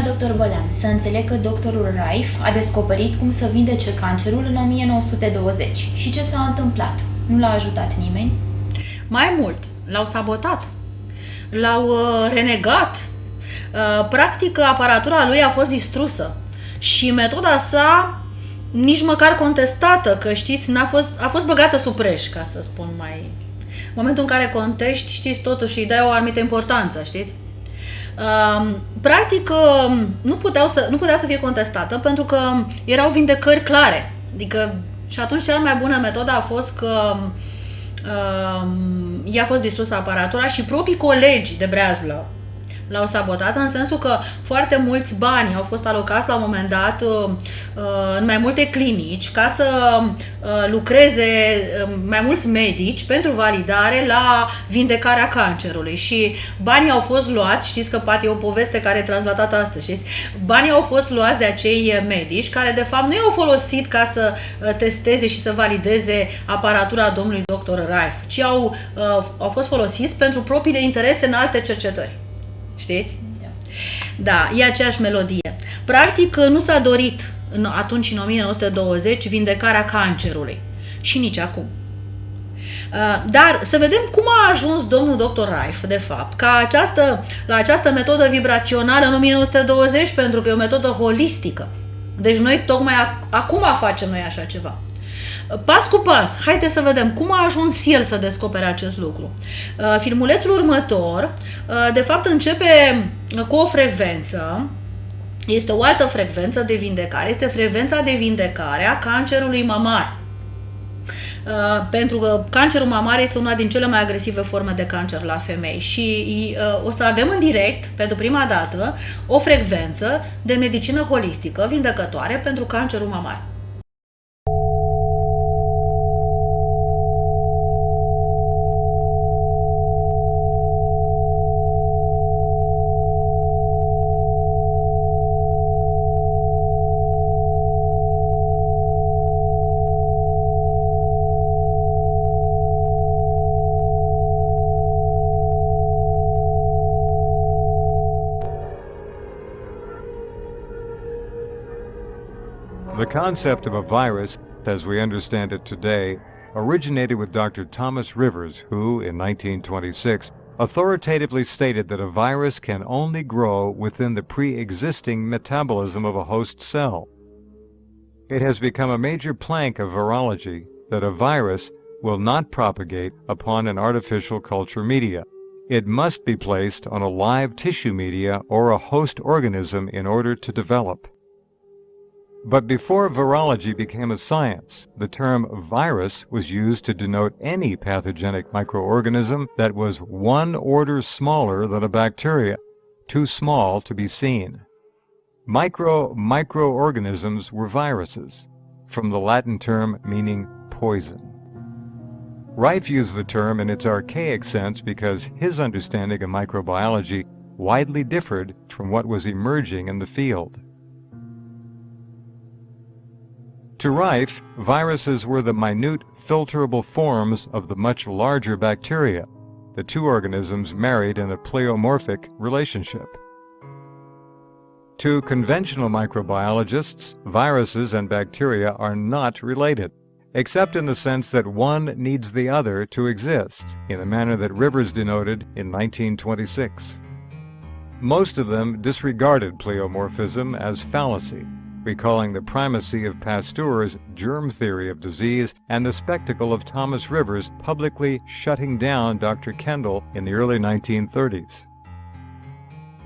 dr. Balan, să înțeleg că doctorul Raif a descoperit cum să vindece cancerul în 1920. Și ce s-a întâmplat? Nu l-a ajutat nimeni? Mai mult, l-au sabotat, l-au renegat. Practic, aparatura lui a fost distrusă și metoda sa nici măcar contestată, că știți, a fost băgată sub preș, ca să spun mai... În momentul în care contești, știți, totuși îi dai o anumită importanță, știți? Practic, nu putea să fie contestată pentru că erau vindecări clare. Adică, și atunci cea mai bună metodă a fost că i-a fost distrusă aparatura și proprii colegi de breazlă l-au sabotat, în sensul că foarte mulți bani au fost alocați la un moment dat în mai multe clinici ca să lucreze mai mulți medici pentru validare la vindecarea cancerului și banii au fost luați, știți că poate e o poveste care e translatată astăzi, știți? Banii au fost luați de acei medici care de fapt nu i-au folosit ca să testeze și să valideze aparatura domnului dr. Raif, ci au fost folosiți pentru propriile interese în alte cercetări. Știți? Da, e aceeași melodie. Practic, nu s-a dorit atunci, în 1920, vindecarea cancerului. Și nici acum. Dar să vedem cum a ajuns domnul dr. Raif, de fapt, la această metodă vibrațională în 1920, pentru că e o metodă holistică. Deci noi tocmai acum facem noi așa ceva. Pas cu pas, haideți să vedem cum a ajuns el să descopere acest lucru. Filmulețul următor, de fapt, începe cu o frecvență, este o altă frecvență de vindecare, este frecvența de vindecare a cancerului mamar. Pentru că cancerul mamar este una din cele mai agresive forme de cancer la femei și o să avem în direct, pentru prima dată, o frecvență de medicină holistică vindecătoare pentru cancerul mamar. The concept of a virus, as we understand it today, originated with Dr. Thomas Rivers, who, in 1926, authoritatively stated that a virus can only grow within the pre-existing metabolism of a host cell. It has become a major plank of virology that a virus will not propagate upon an artificial culture media. It must be placed on a live tissue media or a host organism in order to develop. But before virology became a science, the term virus was used to denote any pathogenic microorganism that was one order smaller than a bacteria, too small to be seen. Microorganisms were viruses, from the Latin term meaning poison. Raif used the term in its archaic sense because his understanding of microbiology widely differed from what was emerging in the field. To Raif, viruses were the minute, filterable forms of the much larger bacteria, the two organisms married in a pleomorphic relationship. To conventional microbiologists, viruses and bacteria are not related, except in the sense that one needs the other to exist, in the manner that Rivers denoted in 1926. Most of them disregarded pleomorphism as fallacy, recalling the primacy of Pasteur's germ theory of disease and the spectacle of Thomas Rivers publicly shutting down Dr. Kendall in the early 1930s.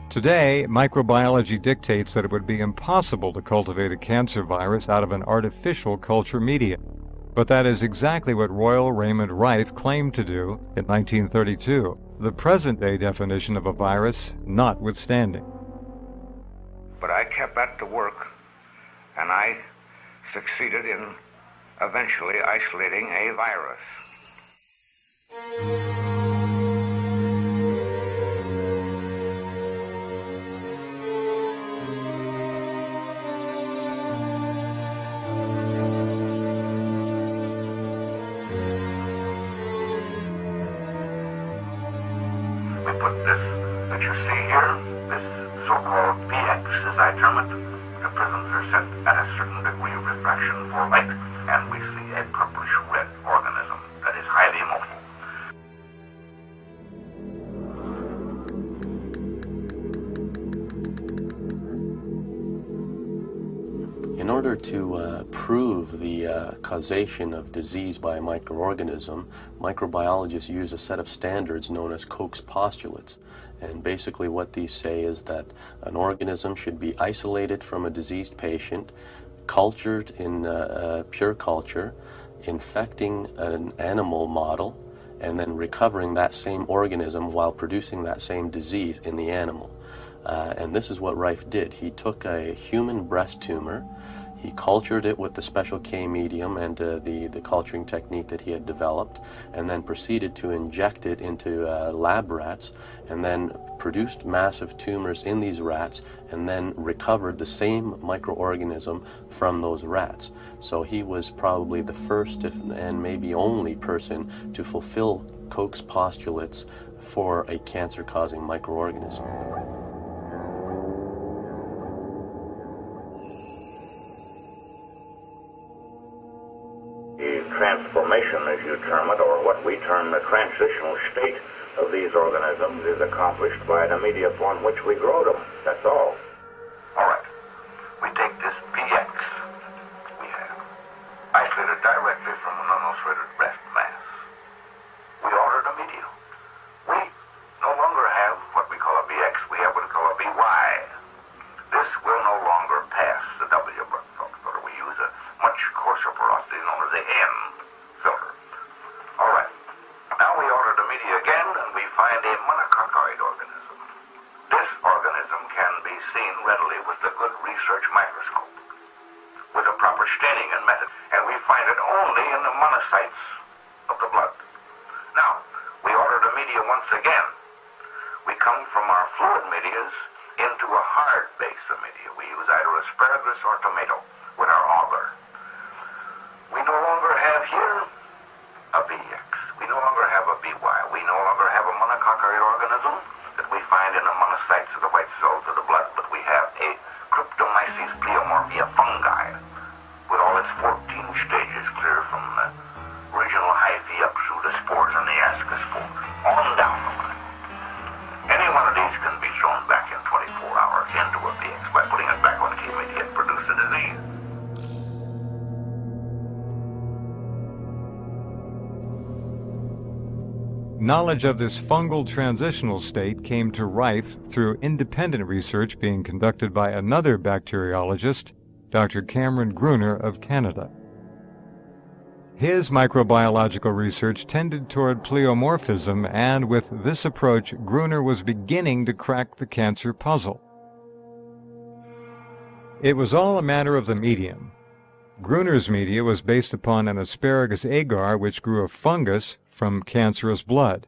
Today, microbiology dictates that it would be impossible to cultivate a cancer virus out of an artificial culture media, but that is exactly what Royal Raymond Raif claimed to do in 1932, the present-day definition of a virus notwithstanding. But I kept at the work, and I succeeded in eventually isolating a virus. We put this that you see here, this so-called VX, is I term it, the prisms are set at a certain degree of refraction for light, and we see a purplish-red organism that is highly mobile. In order to prove the causation of disease by a microorganism, microbiologists use a set of standards known as Koch's postulates. And basically what these say is that an organism should be isolated from a diseased patient, cultured in pure culture, infecting an animal model, and then recovering that same organism while producing that same disease in the animal. And this is what Rife did. He took a human breast tumor, he cultured it with the special K medium and the culturing technique that he had developed, and then proceeded to inject it into lab rats, and then produced massive tumors in these rats, and then recovered the same microorganism from those rats. So he was probably the first and maybe only person to fulfill Koch's postulates for a cancer-causing microorganism. The transformation, as you term it, or what we term the transitional state of these organisms, is accomplished by the media upon which we grow them. That's all. All right. We take this BX we have, isolated directly from an unulcerated breast mass. We alter the media. We no longer have what we call a BX. We have what we call a BY. This will no longer pass the W filter. We use a much coarser porosity known as the N filter. All right. Now we alter the media again, and we find a monococcoid organism. This organism can be seen readily with the good research microscope, with a proper staining and method, and we find it only in the monocytes of the blood. Now, we alter the media once again. We come from our fluid medias into a hard base of media. We use either asparagus or tomato with our auger. We no longer have here a BX. We no longer have a BY. We no longer have a monococcoid organism that we find in the monocytes of the white cells of the blood, but we have a Cryptomyces pleomorphia fungi with all its 14 stages clear from the original hyphae up through the spores and the ascospores, on down the line. Any one of these can be thrown back in 24 hours into a BX by putting it back on K media and produce the disease. Knowledge of this fungal transitional state came to Rife through independent research being conducted by another bacteriologist, Dr. Cameron Gruner of Canada. His microbiological research tended toward pleomorphism, and with this approach, Gruner was beginning to crack the cancer puzzle. It was all a matter of the medium. Gruner's media was based upon an asparagus agar which grew a fungus from cancerous blood.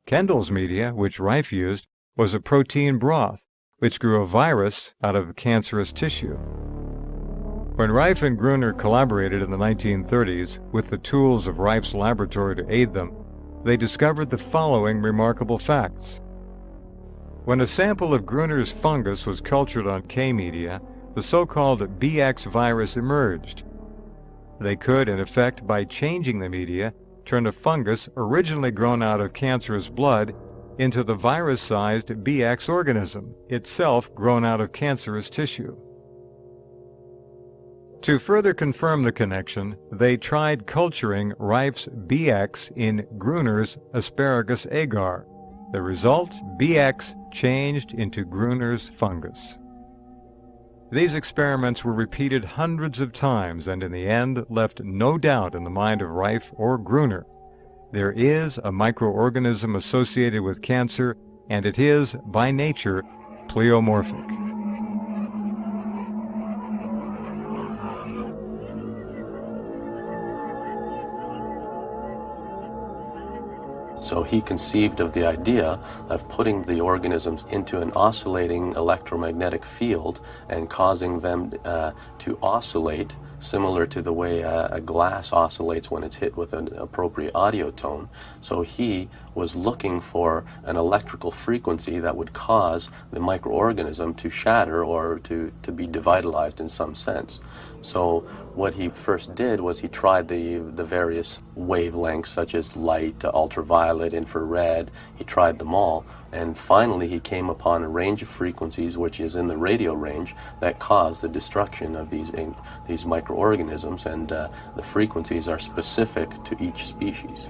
Kendall's media, which Rife used, was a protein broth, which grew a virus out of cancerous tissue. When Rife and Gruner collaborated in the 1930s with the tools of Rife's laboratory to aid them, they discovered the following remarkable facts. When a sample of Gruner's fungus was cultured on K media, the so-called BX virus emerged. They could, in effect, by changing the media, turn a fungus originally grown out of cancerous blood into the virus-sized BX organism, itself grown out of cancerous tissue. To further confirm the connection, they tried culturing Rife's BX in Gruner's asparagus agar. The result, BX changed into Gruner's fungus. These experiments were repeated hundreds of times and in the end left no doubt in the mind of Rife or Gruner. There is a microorganism associated with cancer, and it is, by nature, pleomorphic. So he conceived of the idea of putting the organisms into an oscillating electromagnetic field and causing them to oscillate, similar to the way a glass oscillates when it's hit with an appropriate audio tone. So he was looking for an electrical frequency that would cause the microorganism to shatter or to be devitalized in some sense. So what he first did was he tried the various wavelengths, such as light, ultraviolet, infrared. He tried them all, and finally he came upon a range of frequencies, which is in the radio range, that cause the destruction of these microorganisms, and the frequencies are specific to each species.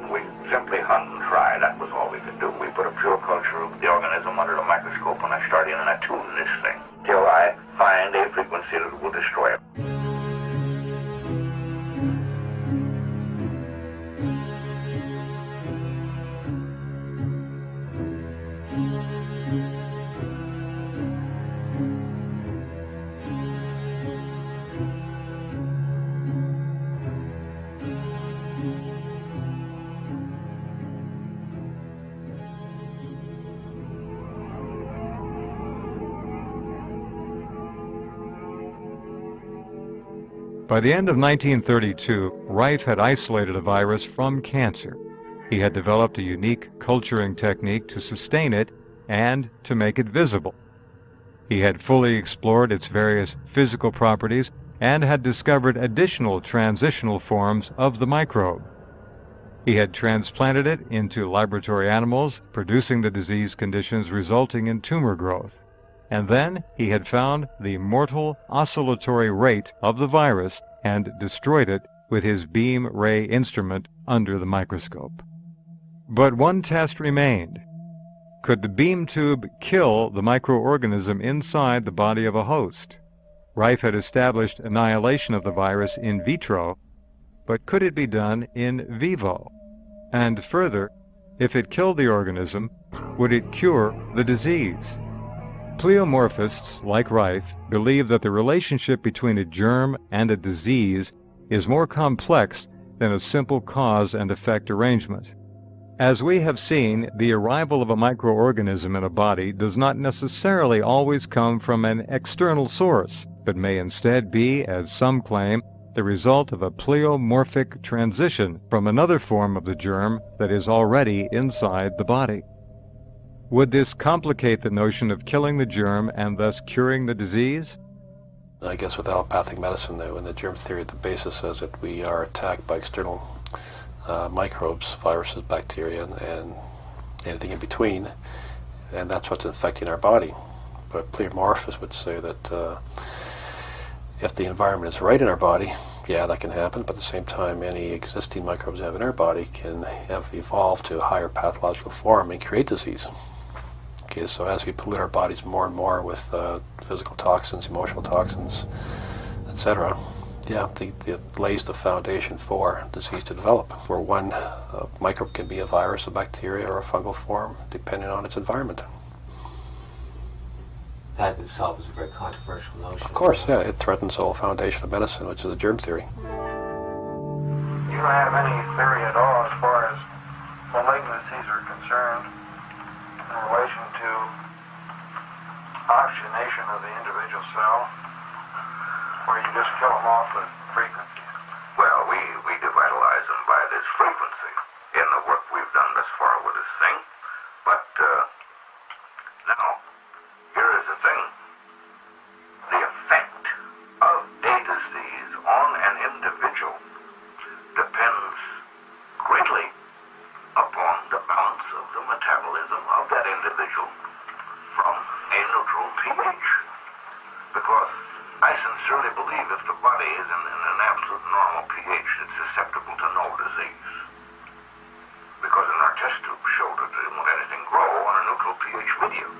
We simply hunt and try. That was all we could do. We put a pure culture of the organism under the microscope, and I started and I tune this thing till I find a frequency that will destroy it. By the end of 1932, Rife had isolated a virus from cancer. He had developed a unique culturing technique to sustain it and to make it visible. He had fully explored its various physical properties and had discovered additional transitional forms of the microbe. He had transplanted it into laboratory animals, producing the disease conditions resulting in tumor growth. And then he had found the mortal oscillatory rate of the virus and destroyed it with his beam ray instrument under the microscope. But one test remained. Could the beam tube kill the microorganism inside the body of a host? Rife had established annihilation of the virus in vitro, but could it be done in vivo? And further, if it killed the organism, would it cure the disease? Pleomorphists, like Rife, believe that the relationship between a germ and a disease is more complex than a simple cause and effect arrangement. As we have seen, the arrival of a microorganism in a body does not necessarily always come from an external source, but may instead be, as some claim, the result of a pleomorphic transition from another form of the germ that is already inside the body. Would this complicate the notion of killing the germ and thus curing the disease? I guess with allopathic medicine, though, in the germ theory, the basis is that we are attacked by external microbes, viruses, bacteria, and anything in between, and that's what's infecting our body. But pleomorphists would say that if the environment is right in our body, yeah, that can happen, but at the same time, any existing microbes we have in our body can have evolved to a higher pathological form and create disease. Okay, so as we pollute our bodies more and more with physical toxins, emotional toxins, etc., yeah, it lays the foundation for disease to develop, where one microbe can be a virus, a bacteria, or a fungal form, depending on its environment. That itself is a very controversial notion. Of course, yeah, it threatens the whole foundation of medicine, which is the germ theory. You don't have any theory at all as far as malignancies are concerned in relation to oxygenation of the individual cell, where you just kill them off with frequency? Well, we devitalize them by this frequency in the work we've done thus far with this thing. But now, here is the thing. The effect of a disease on an individual depends greatly upon the balance of the metabolism of that individual from a neutral pH. Because I sincerely believe if the body is in an absolute normal pH, it's susceptible to no disease. Because in our test tube showed that it won't anything grow on a neutral pH medium,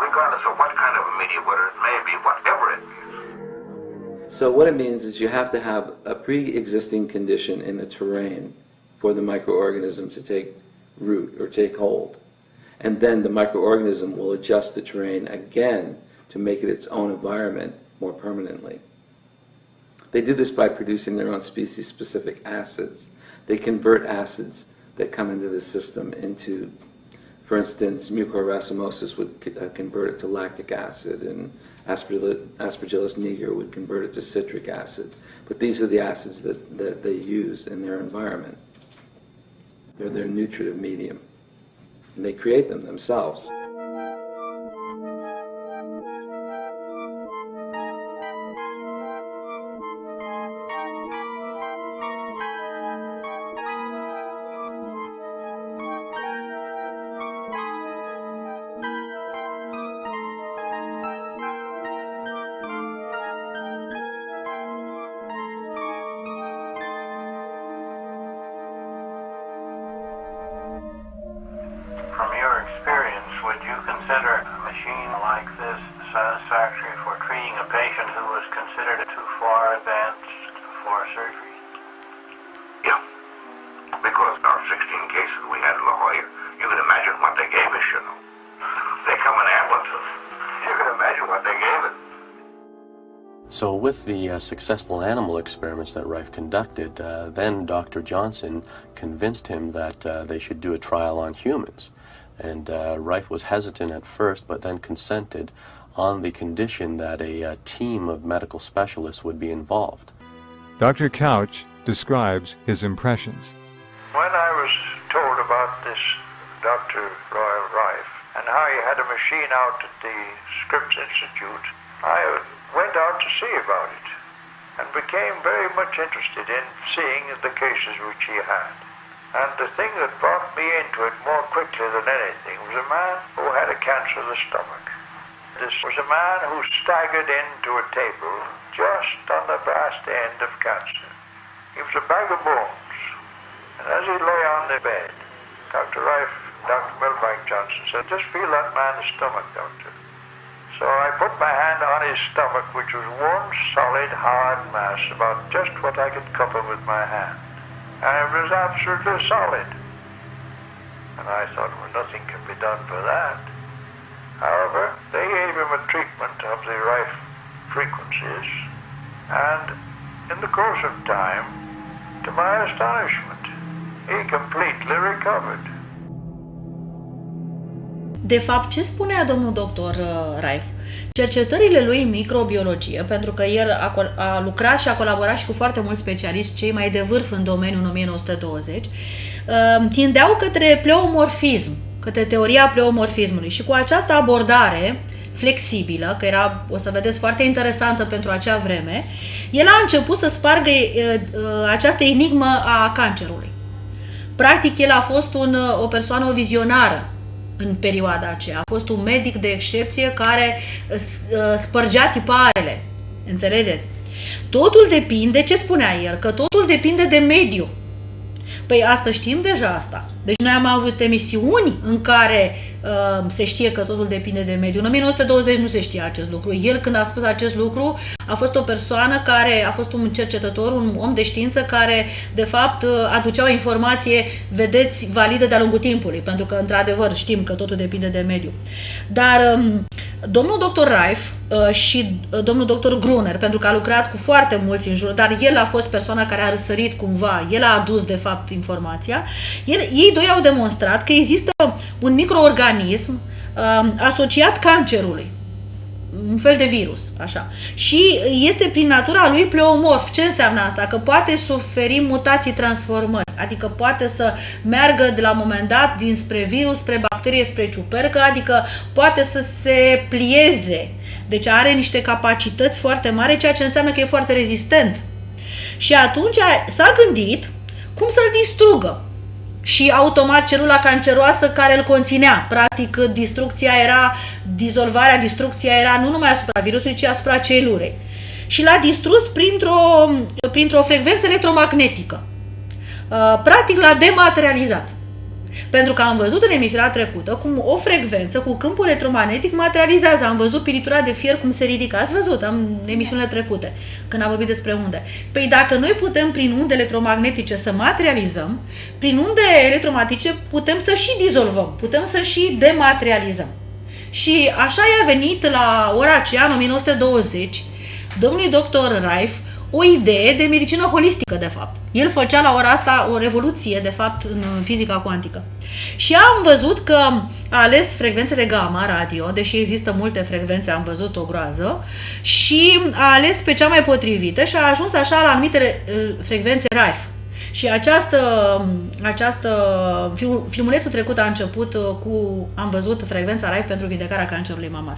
regardless of what kind of a medium, whether it may be, whatever it is. So what it means is you have to have a pre-existing condition in the terrain for the microorganism to take root or take hold. And then the microorganism will adjust the terrain again to make it its own environment more permanently. They do this by producing their own species-specific acids. They convert acids that come into the system into, for instance, mucorracemiosis would convert it to lactic acid, and Aspergillus niger would convert it to citric acid. But these are the acids that they use in their environment. They're their nutritive medium, and they create them themselves. From your experience, would you consider a machine like this satisfactory for treating a patient who was considered too far advanced for surgery? Yeah, because our 16 cases we had in La Jolla, you can imagine what they gave us, you know. They come in ambulances. You can imagine what they gave us. So with the successful animal experiments that Rife conducted, then Dr. Johnson convinced him that they should do a trial on humans. And Rife was hesitant at first, but then consented on the condition that a team of medical specialists would be involved. Dr. Couch describes his impressions. When I was told about this Dr. Royal Rife and how he had a machine out at the Scripps Institute, I went out to see about it and became very much interested in seeing the cases which he had. And the thing that brought me into it more quickly than anything was a man who had a cancer of the stomach. This was a man who staggered into a table just on the vast end of cancer. He was a bag of bones. And as he lay on the bed, Dr. Rife, Dr. Milbank Johnson said, "Just feel that man's stomach, doctor." So I put my hand on his stomach, which was one solid, hard mass, about just what I could cover with my hand. And it was absolutely solid. And I thought, well, nothing can be done for that. However, they gave him a treatment of the Rife frequencies, and in the course of time, to my astonishment, he completely recovered. De fapt, ce spunea domnul doctor Rife? Cercetările lui în microbiologie, pentru că el a lucrat și a colaborat și cu foarte mulți specialiști, cei mai de vârf în domeniu în 1920, tindeau către pleomorfism, către teoria pleomorfismului. Și cu această abordare flexibilă, că era, o să vedeți, foarte interesantă pentru acea vreme, el a început să spargă această enigmă a cancerului. Practic, el a fost o persoană vizionară în perioada aceea. A fost un medic de excepție care spărgea tiparele. Înțelegeți? Totul depinde, ce spunea el? Că totul depinde de mediu. Păi asta știm deja asta. Deci noi am avut emisiuni în care se știe că totul depinde de mediu. În 1920 nu se știa acest lucru. El, când a spus acest lucru, a fost o persoană care a fost un cercetător, un om de știință care, de fapt, aducea o informație, vedeți, validă de-a lungul timpului, pentru că, într-adevăr, știm că totul depinde de mediu. Dar domnul dr. Rife și domnul dr. Gruner, pentru că a lucrat cu foarte mulți în jur, dar el a fost persoana care a răsărit cumva, el a adus, de fapt, informația, ei doi au demonstrat că există un microorganism asociat cancerului, un fel de virus, așa. Și este prin natura lui pleomorf. Ce înseamnă asta? Că poate suferi mutații, transformări, adică poate să meargă de la un moment dat dinspre virus, spre bacterie, spre ciupercă, adică poate să se plieze. Deci are niște capacități foarte mari, ceea ce înseamnă că e foarte rezistent. Și atunci s-a gândit cum să-l distrugă. Și automat celula canceroasă care îl conținea. Practic, distrucția era nu numai asupra virusului, ci asupra celulei. Și l-a distrus printr-o frecvență electromagnetică. Practic l-a dematerializat. Pentru că am văzut în emisiunea trecută cum o frecvență cu câmpul electromagnetic materializează. Am văzut pilitura de fier cum se ridică. Ați văzut în emisiunile trecute, când am vorbit despre unde. Păi dacă noi putem prin unde electromagnetice să materializăm, prin unde electromagnetice putem să și dizolvăm, putem să și dematerializăm. Și așa i-a venit la ora aceea, în 1920, domnului dr. Rife, o idee de medicină holistică, de fapt. El făcea la ora asta o revoluție, de fapt, în fizica cuantică. Și am văzut că a ales frecvențele gamma radio, deși există multe frecvențe, am văzut o groază, și a ales pe cea mai potrivită și a ajuns așa la anumite frecvențe RAIF. Și filmulețul trecut a început cu, am văzut frecvența RAIF pentru vindecarea cancerului mamar.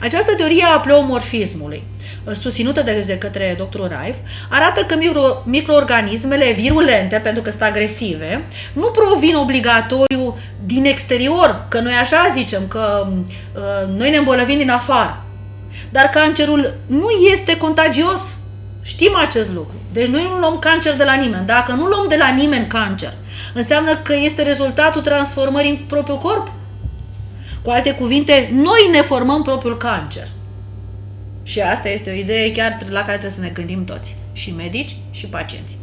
Această teorie a pleomorfismului, susținută de către doctorul Raif, arată că microorganismele virulente, pentru că sunt agresive, nu provin obligatoriu din exterior, că noi așa zicem, că noi ne îmbolnăvim din afară. Dar cancerul nu este contagios. Știm acest lucru. Deci noi nu luăm cancer de la nimeni. Dacă nu luăm de la nimeni cancer, înseamnă că este rezultatul transformării în propriul corp. Cu alte cuvinte, noi ne formăm propriul cancer. Și asta este o idee chiar la care trebuie să ne gândim toți. Și medici și pacienți.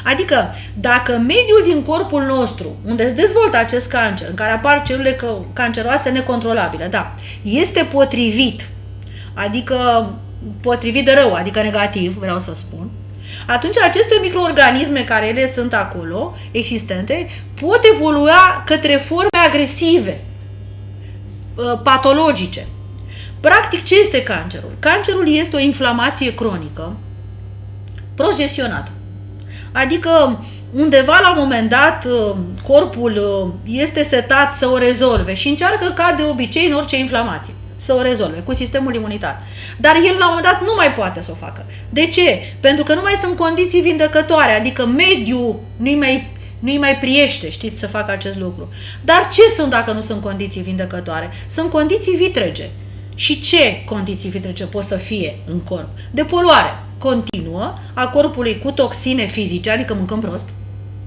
Adică, dacă mediul din corpul nostru, unde se dezvoltă acest cancer, în care apar celule canceroase necontrolabile, da, este potrivit, adică potrivit de rău, adică negativ, vreau să spun, atunci aceste microorganisme care ele sunt acolo, existente, pot evolua către forme agresive, patologice. Practic, ce este cancerul? Cancerul este o inflamație cronică progestionată. Adică undeva la un moment dat corpul este setat să o rezolve și încearcă ca de obicei în orice inflamație să o rezolve cu sistemul imunitar. Dar el la un moment dat nu mai poate să o facă. De ce? Pentru că nu mai sunt condiții vindecătoare, adică mediul nu-i mai priește, știți, să facă acest lucru. Dar ce sunt dacă nu sunt condiții vindecătoare? Sunt condiții vitrege. Și ce condiții vitrege pot să fie în corp? Depoluare continuă a corpului cu toxine fizice, adică mâncăm prost,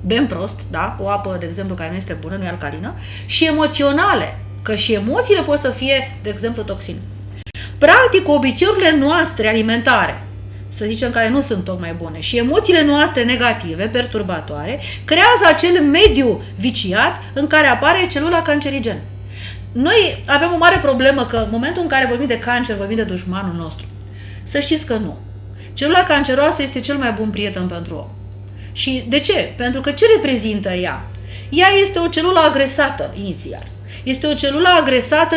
bem prost, da? O apă, de exemplu, care nu este bună, nu e alcalină, și emoționale, că și emoțiile pot să fie, de exemplu, toxine. Practic, obiceiurile noastre alimentare, să zicem, care nu sunt tocmai bune, și emoțiile noastre negative, perturbatoare, creează acel mediu viciat în care apare celula cancerigenă. Noi avem o mare problemă că în momentul în care vorbim de cancer, vorbim de dușmanul nostru. Să știți că nu. Celula canceroasă este cel mai bun prieten pentru om. Și de ce? Pentru că ce reprezintă ea? Ea este o celulă agresată inițial. Este o celulă agresată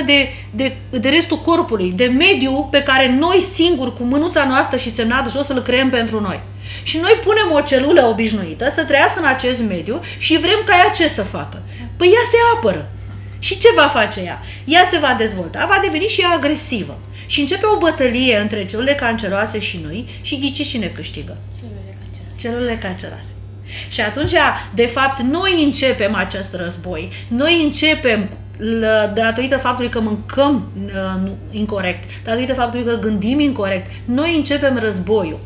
de restul corpului, de mediul pe care noi singuri, cu mânuța noastră și semnat jos, îl creăm pentru noi. Și noi punem o celulă obișnuită să trăiască în acest mediu și vrem ca ea ce să facă? Păi ea se apără. Și ce va face ea? Ea se va dezvolta, va deveni și ea agresivă. Și începe o bătălie între celulele canceroase și noi și ghiciți cine câștigă? Celulele canceroase. Și atunci, de fapt, noi începem acest război. Noi începem datorită faptului că mâncăm incorect, datorită faptului că gândim incorect, noi începem războiul.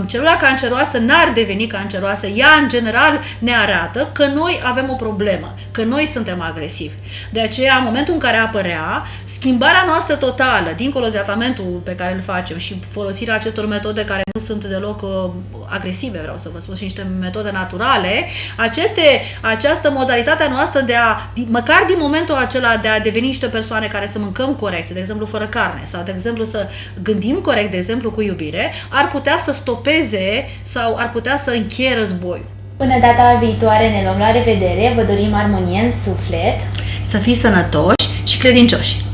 Celula canceroasă n-ar deveni canceroasă, ea în general ne arată că noi avem o problemă, că noi suntem agresivi. De aceea, în momentul în care apărea, schimbarea noastră totală, dincolo de tratamentul pe care îl facem și folosirea acestor metode care nu sunt deloc agresive, vreau să vă spun, și niște metode naturale, această modalitate noastră de a, măcar din momentul acela de a deveni niște persoane care să mâncăm corect, de exemplu fără carne, sau de exemplu să gândim corect, de exemplu cu iubire, ar putea să stopeze sau ar putea să încheie războiul. Până data viitoare ne luăm la revedere, vă dorim armonie în suflet, să fiți sănătoși și credincioși.